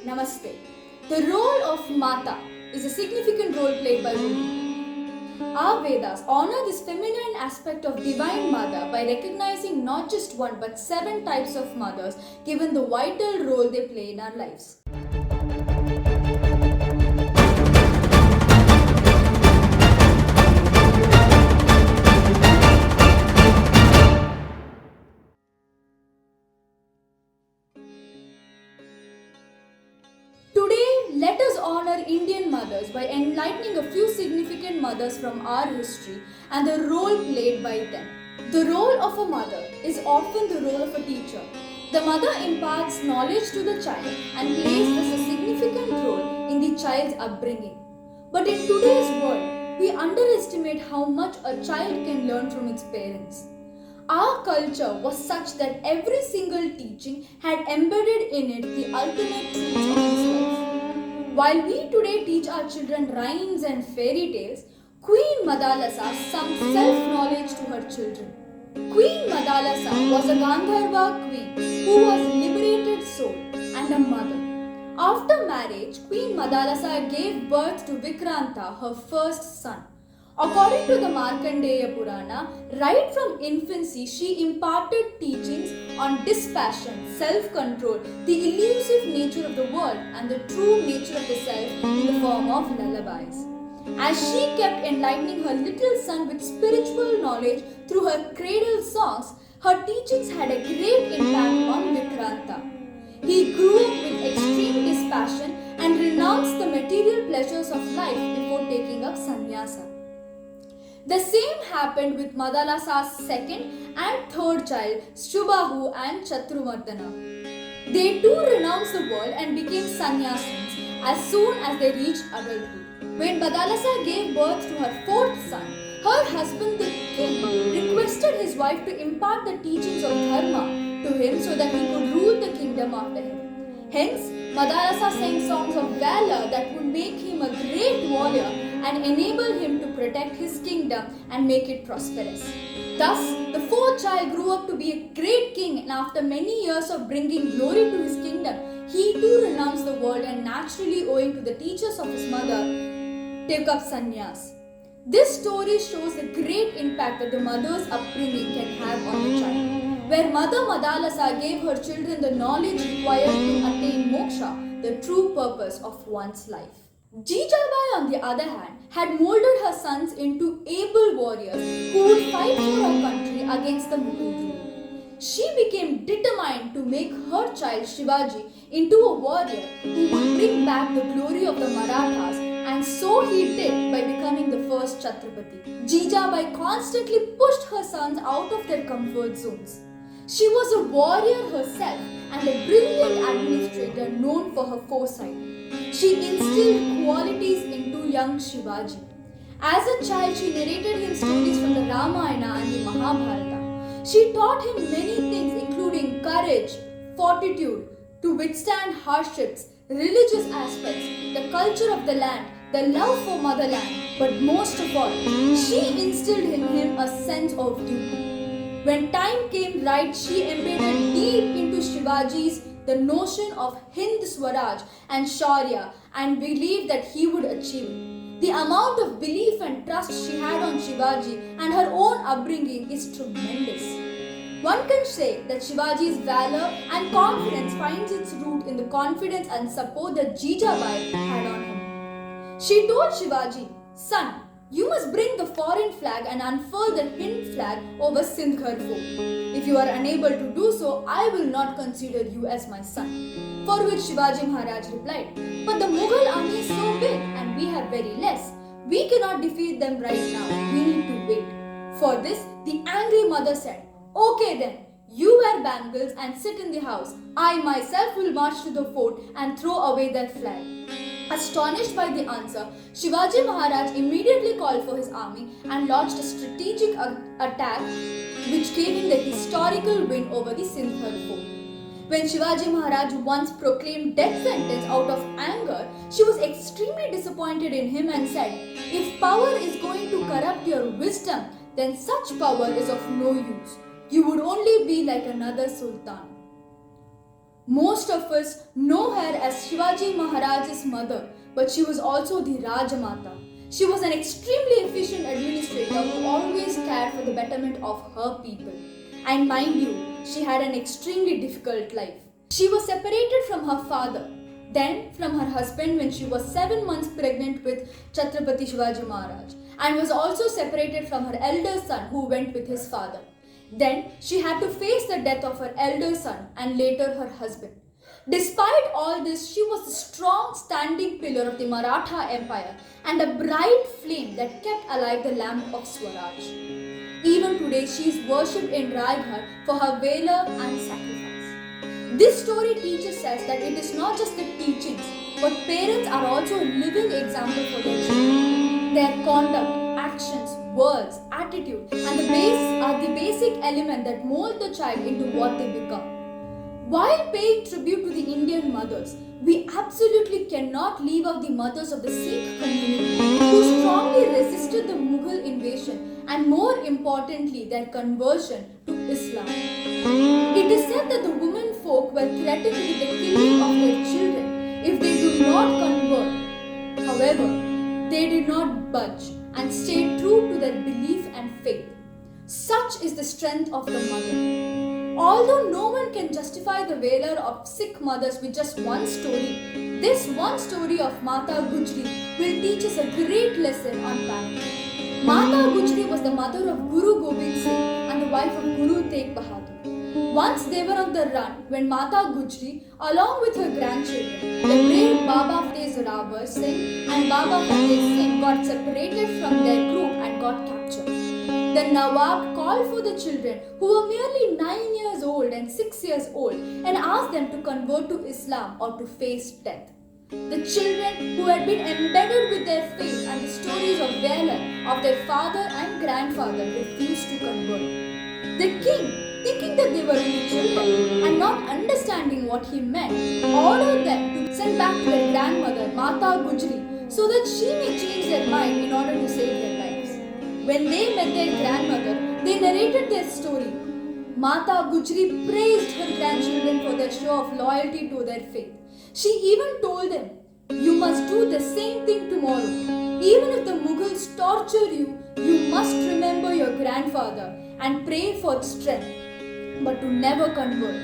Namaste. The role of Mata is a significant role played by women. Our Vedas honor this feminine aspect of Divine Mother by recognizing not just one but 7 types of mothers given the vital role they play in our lives. Today, let us honor Indian mothers by enlightening a few significant mothers from our history and the role played by them. The role of a mother is often the role of a teacher. The mother imparts knowledge to the child and plays thus a significant role in the child's upbringing. But in today's world, we underestimate how much a child can learn from its parents. Our culture was such that every single teaching had embedded in it the ultimate truths of this life. While we today teach our children rhymes and fairy tales, Queen Madalasa summed self-knowledge to her children. Queen Madalasa was a Gandharva queen who was a liberated soul and a mother. After marriage, Queen Madalasa gave birth to Vikranta, her first son. According to the Markandeya Purana, right from infancy she imparted teachings on dispassion, self-control, the elusive nature of the world and the true nature of the self in the form of lullabies. As she kept enlightening her little son with spiritual knowledge through her cradle songs, her teachings had a great impact on Vikranta. He grew up with extreme dispassion and renounced the material pleasures of life before taking up sannyasa. The same happened with Madalasa's second and third child, Shubhahu and Chatrumardana. They too renounced the world and became sannyasins as soon as they reached adulthood. When Madalasa gave birth to her fourth son, her husband the king requested his wife to impart the teachings of dharma to him so that he could rule the kingdom after him. Hence, Madalasa sang songs of valor that would make him a great warrior and enable him to protect his kingdom and make it prosperous. Thus, the fourth child grew up to be a great king, and after many years of bringing glory to his kingdom, he too renounced the world and naturally, owing to the teachers of his mother, took up sannyas. This story shows the great impact that the mother's upbringing can have on the child. Where Mother Madalasa gave her children the knowledge required to attain moksha, the true purpose of one's life. Jijabai, on the other hand, had molded her sons into able warriors who would fight for her country against the Mughal rule. She became determined to make her child Shivaji into a warrior who would bring back the glory of the Marathas, and so he did by becoming the first Chhatrapati. Jijabai constantly pushed her sons out of their comfort zones. She was a warrior herself and a brilliant administrator known for her foresight. She instilled qualities into young Shivaji. As a child, she narrated him stories from the Ramayana and the Mahabharata. She taught him many things including courage, fortitude, to withstand hardships, religious aspects, the culture of the land, the love for motherland, but most of all, she instilled in him a sense of duty. When time came right, she embedded deep into Shivaji's the notion of Hind Swaraj and Shaurya and believed that he would achieve it. The amount of belief and trust she had on Shivaji and her own upbringing is tremendous. One can say that Shivaji's valor and confidence finds its root in the confidence and support that Jijabai had on him. She told Shivaji, "Son, you must bring the foreign flag and unfurl the Hind flag over Sindhgarh fort. If you are unable to do so, I will not consider you as my son." For which Shivaji Maharaj replied, "But the Mughal army is so big and we have very less. We cannot defeat them right now. We need to wait." For this, the angry mother said, "Okay then, you wear bangles and sit in the house. I myself will march to the fort and throw away that flag." Astonished by the answer, Shivaji Maharaj immediately called for his army and launched a strategic attack which gave him the historical win over the Sindhgarh fort. When Shivaji Maharaj once proclaimed death sentence out of anger, she was extremely disappointed in him and said, "If power is going to corrupt your wisdom, then such power is of no use. You would only be like another sultan." Most of us know her as Shivaji Maharaj's mother, but she was also the Rajamata. She was an extremely efficient administrator who always cared for the betterment of her people. And mind you, she had an extremely difficult life. She was separated from her father, then from her husband when she was 7 months pregnant with Chhatrapati Shivaji Maharaj, and was also separated from her elder son who went with his father. Then she had to face the death of her elder son and later her husband. Despite all this, she was a strong standing pillar of the Maratha Empire and a bright flame that kept alive the lamp of Swaraj. Even today, she is worshipped in Raighat for her valor and sacrifice. This story teaches us that it is not just the teachings, but parents are also a living example for their children. Their conduct, actions, words, attitude, and the base are the basic element that mold the child into what they become. While paying tribute to the Indian mothers, we absolutely cannot leave out the mothers of the Sikh community who strongly resisted the Mughal invasion and more importantly their conversion to Islam. It is said that the women folk were threatened with the killing of their children if they do not convert. However, they did not budge and stayed true to their belief and faith. Such is the strength of the mother. Although no one can justify the valor of Sikh mothers with just one story, this one story of Mata Gujri will teach us a great lesson on parenting. Mata Gujri was the mother of Guru Gobind Singh and the wife of Guru Tegh Bahadur. Once they were on the run when Mata Gujri, along with her grandchildren, the brave Baba Fateh Zorawar Singh and Baba Fateh Singh got separated from their group and got captured. The Nawab called for the children who were merely 9 years old and 6 years old and asked them to convert to Islam or to face death. The children who had been embedded with their faith and the stories of valor of their father and grandfather refused to convert. The king, thinking that they were only children and not understanding what he meant, ordered them to send back to their grandmother Mata Gujri so that she may change their mind in order to save their lives. When they met their grandmother, they narrated their story. Mata Gujri praised her grandchildren for their show of loyalty to their faith. She even told them, "You must do the same thing tomorrow. Even if the Mughals torture you, you must remember your grandfather and pray for strength, but to never convert."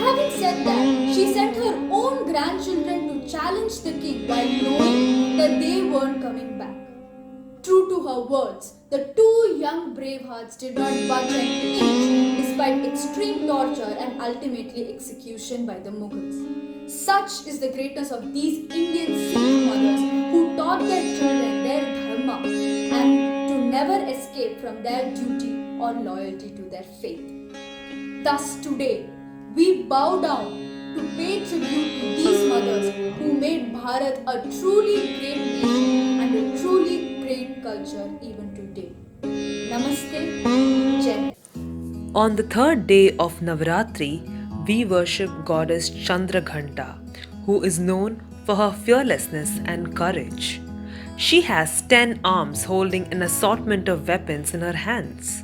Having said that, she sent her own grandchildren to challenge the king while knowing that they weren't coming back. True to her words, the two young bravehearts did not budge an inch despite extreme torture and ultimately execution by the Mughals. Such is the greatness of these Indian Sikh mothers who taught their children their dharma and to never escape from their duty or loyalty to their faith. Thus today, we bow down to pay tribute to these mothers who made Bharat a truly great nation and a truly great culture even today. Namaste, Jai. On the third day of Navratri, we worship goddess Chandraghanta, who is known for her fearlessness and courage. She has 10 arms holding an assortment of weapons in her hands.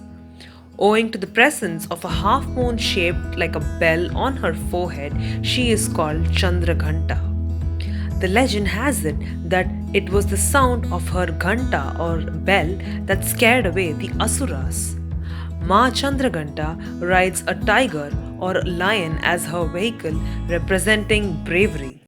Owing to the presence of a half moon shaped like a bell on her forehead, she is called Chandraghanta. The legend has it that it was the sound of her ghanta or bell that scared away the asuras. Ma Chandraghanta rides a tiger or lion as her vehicle, representing bravery.